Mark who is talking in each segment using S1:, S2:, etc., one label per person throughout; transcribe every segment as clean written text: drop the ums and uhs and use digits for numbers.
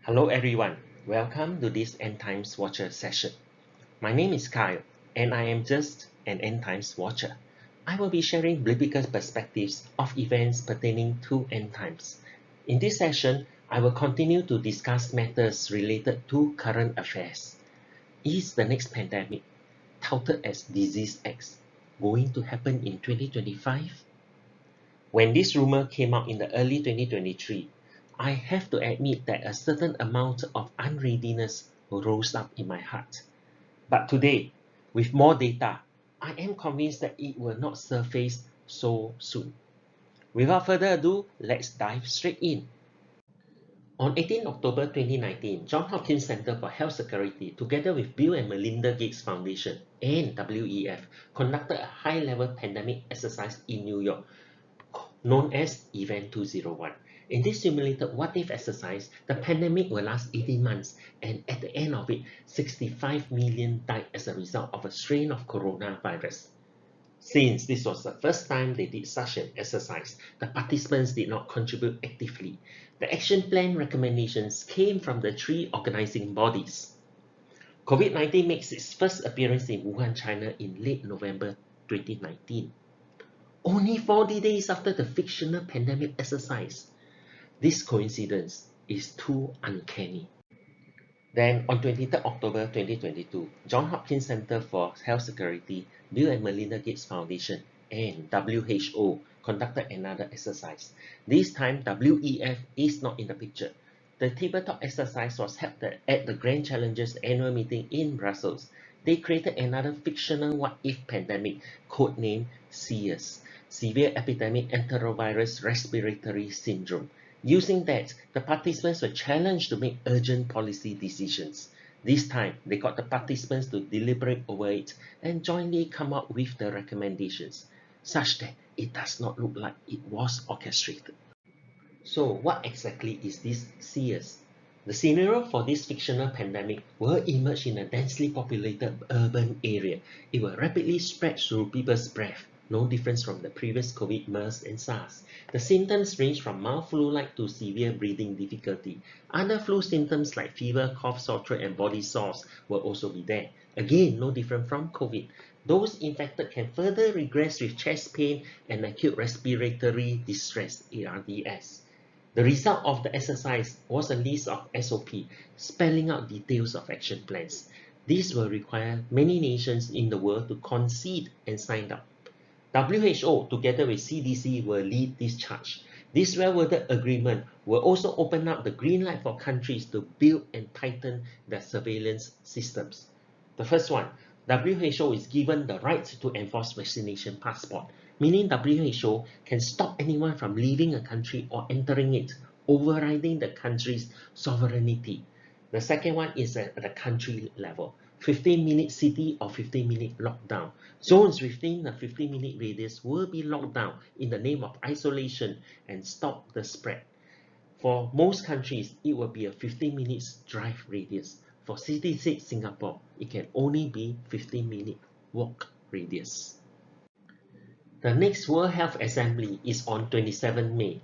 S1: Hello everyone, welcome to this End Times Watcher session. My name is Kyle and I am just an End Times Watcher. I will be sharing biblical perspectives of events pertaining to End Times. In this session, I will continue to discuss matters related to current affairs. Is the next pandemic, touted as Disease X, going to happen in 2025? When this rumor came out in the early 2023, I have to admit that a certain amount of unreadiness rose up in my heart. But today, with more data, I am convinced that it will not surface so soon. Without further ado, let's dive straight in. On 18 October 2019, Johns Hopkins Center for Health Security, together with Bill and Melinda Gates Foundation and WEF, conducted a high-level pandemic exercise in New York known as Event 201. In this simulated what-if exercise, the pandemic will last 18 months, and at the end of it, 65 million died as a result of a strain of coronavirus. Since this was the first time they did such an exercise, the participants did not contribute actively. The action plan recommendations came from the three organizing bodies. COVID-19 makes its first appearance in Wuhan, China in late November 2019. Only 40 days after the fictional pandemic exercise. This coincidence is too uncanny. Then, on 23rd October 2022, Johns Hopkins Center for Health Security, Bill and Melinda Gates Foundation, and WHO conducted another exercise. This time, WEF is not in the picture. The tabletop exercise was held at the Grand Challenges annual meeting in Brussels. They created another fictional what-if pandemic, codenamed SERS, Severe Epidemic Enterovirus Respiratory Syndrome. Using that, the participants were challenged to make urgent policy decisions. This time, they got the participants to deliberate over it and jointly come up with the recommendations, such that it does not look like it was orchestrated. So, what exactly is this SERS? The scenario for this fictional pandemic will emerge in a densely populated urban area. It will rapidly spread through people's breath, no difference from the previous COVID, MERS, and SARS. The symptoms range from mild flu-like to severe breathing difficulty. Other flu symptoms like fever, cough, sore throat, and body sores will also be there. Again, no different from COVID. Those infected can further regress with chest pain and acute respiratory distress, ARDS. The result of the exercise was a list of SOP, spelling out details of action plans. This will require many nations in the world to concede and sign up. WHO, together with CDC, will lead this charge. This well-worded agreement will also open up the green light for countries to build and tighten their surveillance systems. The first one, WHO is given the right to enforce vaccination passport, meaning WHO can stop anyone from leaving a country or entering it, overriding the country's sovereignty. The second one is at the country level. 15-minute city or 15-minute lockdown. Zones within a 15-minute radius will be locked down in the name of isolation and stop the spread. For most countries, it will be a 15 minutes drive radius. For city-state Singapore, it can only be 15-minute walk radius. The next World Health Assembly is on 27 May,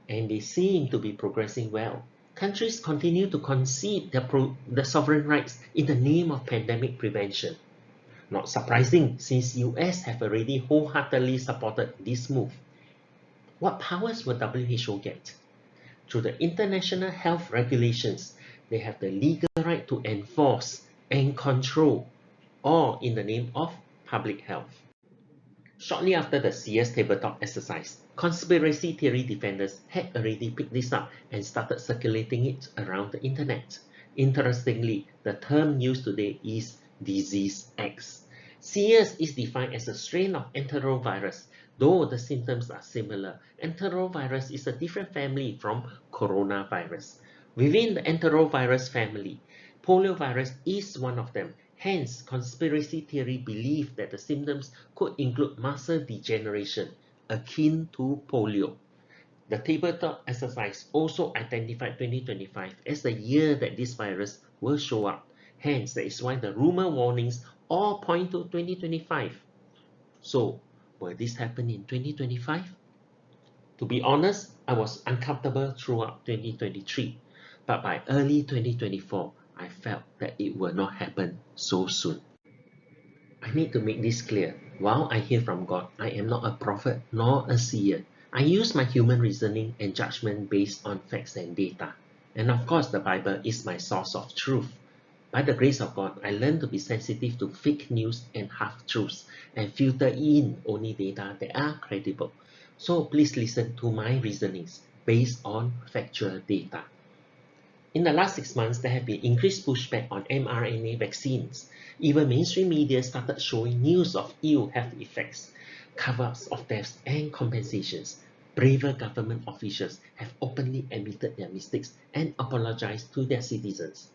S1: and they seem to be progressing well. Countries continue to concede the sovereign rights in the name of pandemic prevention. Not surprising, since US have already wholeheartedly supported this move. What powers will WHO get? Through the international health regulations, they have the legal right to enforce and control, all in the name of public health. Shortly after the SERS tabletop exercise, conspiracy theory defenders had already picked this up and started circulating it around the internet. Interestingly, the term used today is Disease X. SERS is defined as a strain of enterovirus, though the symptoms are similar. Enterovirus is a different family from coronavirus. Within the enterovirus family, poliovirus is one of them. Hence, conspiracy theory believe that the symptoms could include muscle degeneration, akin to polio. The tabletop exercise also identified 2025 as the year that this virus will show up. Hence, that is why the rumor warnings all point to 2025. So, will this happen in 2025? To be honest, I was uncomfortable throughout 2023. but by early 2024, I felt that it will not happen so soon. I need to make this clear. While I hear from God, I am not a prophet nor a seer. I use my human reasoning and judgment based on facts and data. And of course, the Bible is my source of truth. By the grace of God, I learned to be sensitive to fake news and half-truths and filter in only data that are credible. So please listen to my reasonings based on factual data. In the last 6 months, there have been increased pushback on mRNA vaccines. Even mainstream media started showing news of ill health effects, cover-ups of deaths, and compensations. Braver government officials have openly admitted their mistakes and apologized to their citizens.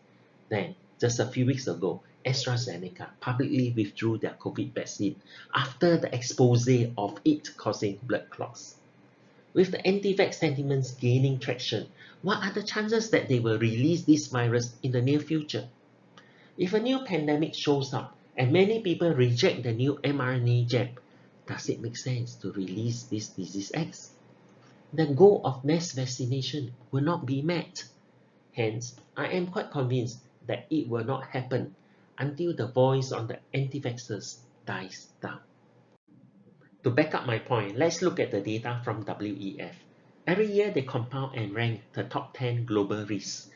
S1: Then, just a few weeks ago, AstraZeneca publicly withdrew their COVID vaccine after the expose of it causing blood clots. With the anti-vax sentiments gaining traction, what are the chances that they will release this virus in the near future? If a new pandemic shows up and many people reject the new mRNA jab, does it make sense to release this disease X? The goal of mass vaccination will not be met. Hence, I am quite convinced that it will not happen until the voice on the anti-vaxxers dies down. To back up my point, let's look at the data from WEF. Every year they compile and rank the top 10 global risks.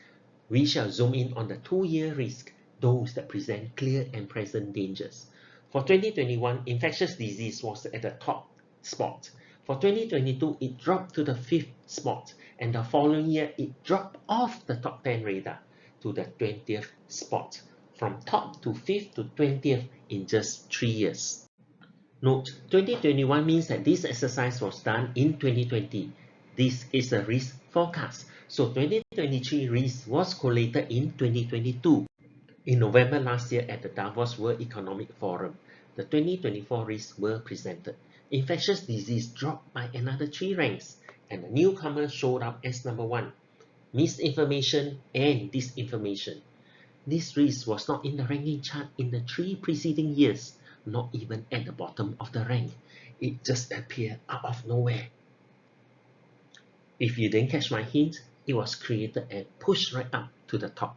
S1: We shall zoom in on the 2-year risk, those that present clear and present dangers. For 2021, infectious disease was at the top spot. For 2022, it dropped to the 5th spot, and the following year, it dropped off the top 10 radar to the 20th spot, from top to 5th to 20th in just 3 years. Note, 2021 means that this exercise was done in 2020. This is a risk forecast, so 2023 risk was collated in 2022. In November last year at the Davos World Economic Forum, the 2024 risks were presented. Infectious disease dropped by another 3 ranks, and a newcomer showed up as number 1. Misinformation and disinformation. This risk was not in the ranking chart in the 3 preceding years, not even at the bottom of the rank. It just appeared out of nowhere. If you didn't catch my hint, it was created and pushed right up to the top.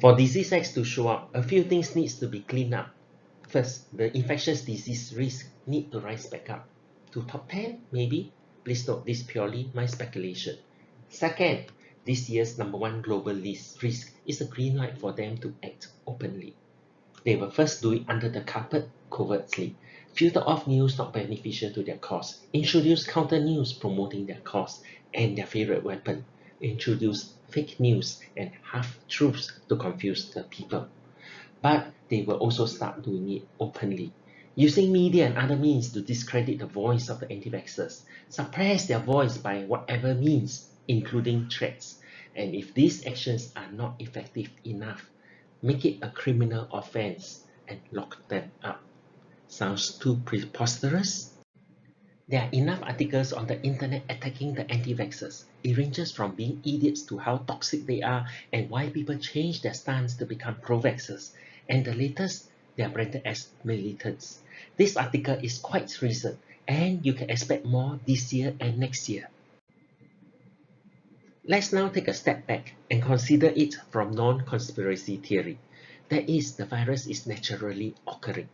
S1: For disease X to show up, a few things needs to be cleaned up. First, the infectious disease risk need to rise back up to top 10, maybe. Please note this purely my speculation. Second, this year's number 1 global list risk is a green light for them to act openly. They will first do it under the carpet, covertly, filter off news not beneficial to their cause, introduce counter news promoting their cause and their favorite weapon, introduce fake news and half-truths to confuse the people. But they will also start doing it openly, using media and other means to discredit the voice of the anti-vaxxers, suppress their voice by whatever means, including threats. And if these actions are not effective enough, make it a criminal offense and lock them up. Sounds too preposterous? There are enough articles on the internet attacking the anti-vaxxers. It ranges from being idiots to how toxic they are and why people change their stance to become pro-vaxxers. And the latest, they are branded as militants. This article is quite recent, and you can expect more this year and next year. Let's now take a step back and consider it from non-conspiracy theory. That is, the virus is naturally occurring.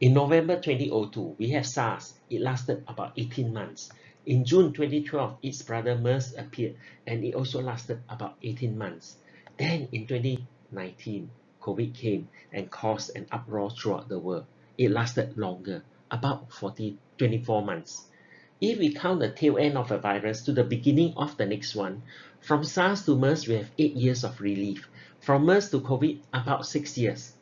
S1: In November 2002, we have SARS. It lasted about 18 months. In June 2012, its brother MERS appeared, and it also lasted about 18 months. Then in 2019, COVID came and caused an uproar throughout the world. It lasted longer, about 24 months. If we count the tail end of a virus to the beginning of the next one, from SARS to MERS we have 8 years of relief. From MERS to COVID, about 6 years.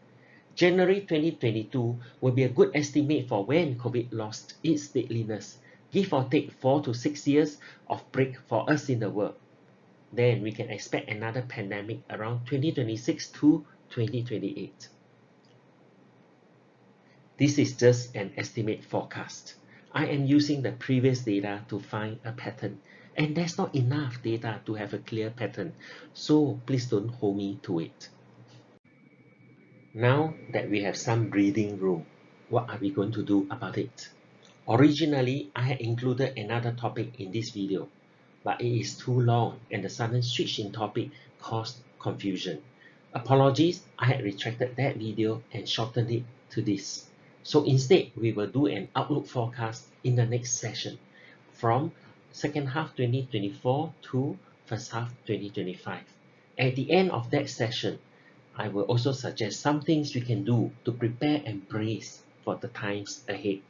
S1: January 2022 will be a good estimate for when COVID lost its deadliness, give or take 4 to 6 years of break for us in the world. Then we can expect another pandemic around 2026 to 2028. This is just an estimate forecast. I am using the previous data to find a pattern, and there's not enough data to have a clear pattern, so please don't hold me to it. Now that we have some breathing room, what are we going to do about it? Originally, I had included another topic in this video. but it is too long and the sudden switch in topic caused confusion. Apologies, I had retracted that video and shortened it to this. So instead, we will do an outlook forecast in the next session from second half 2024 to first half 2025. At the end of that session, I will also suggest some things we can do to prepare and brace for the times ahead.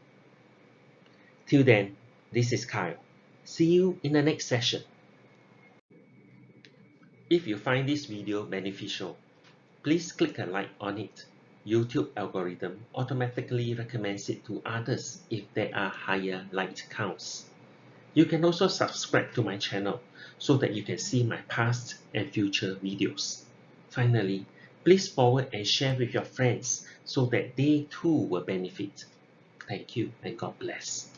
S1: Till then, this is Kyle. See you in the next session. If you find this video beneficial, please click a like on it. YouTube algorithm automatically recommends it to others if there are higher like counts. You can also subscribe to my channel so that you can see my past and future videos. Finally, please forward and share with your friends so that they too will benefit. Thank you and God bless.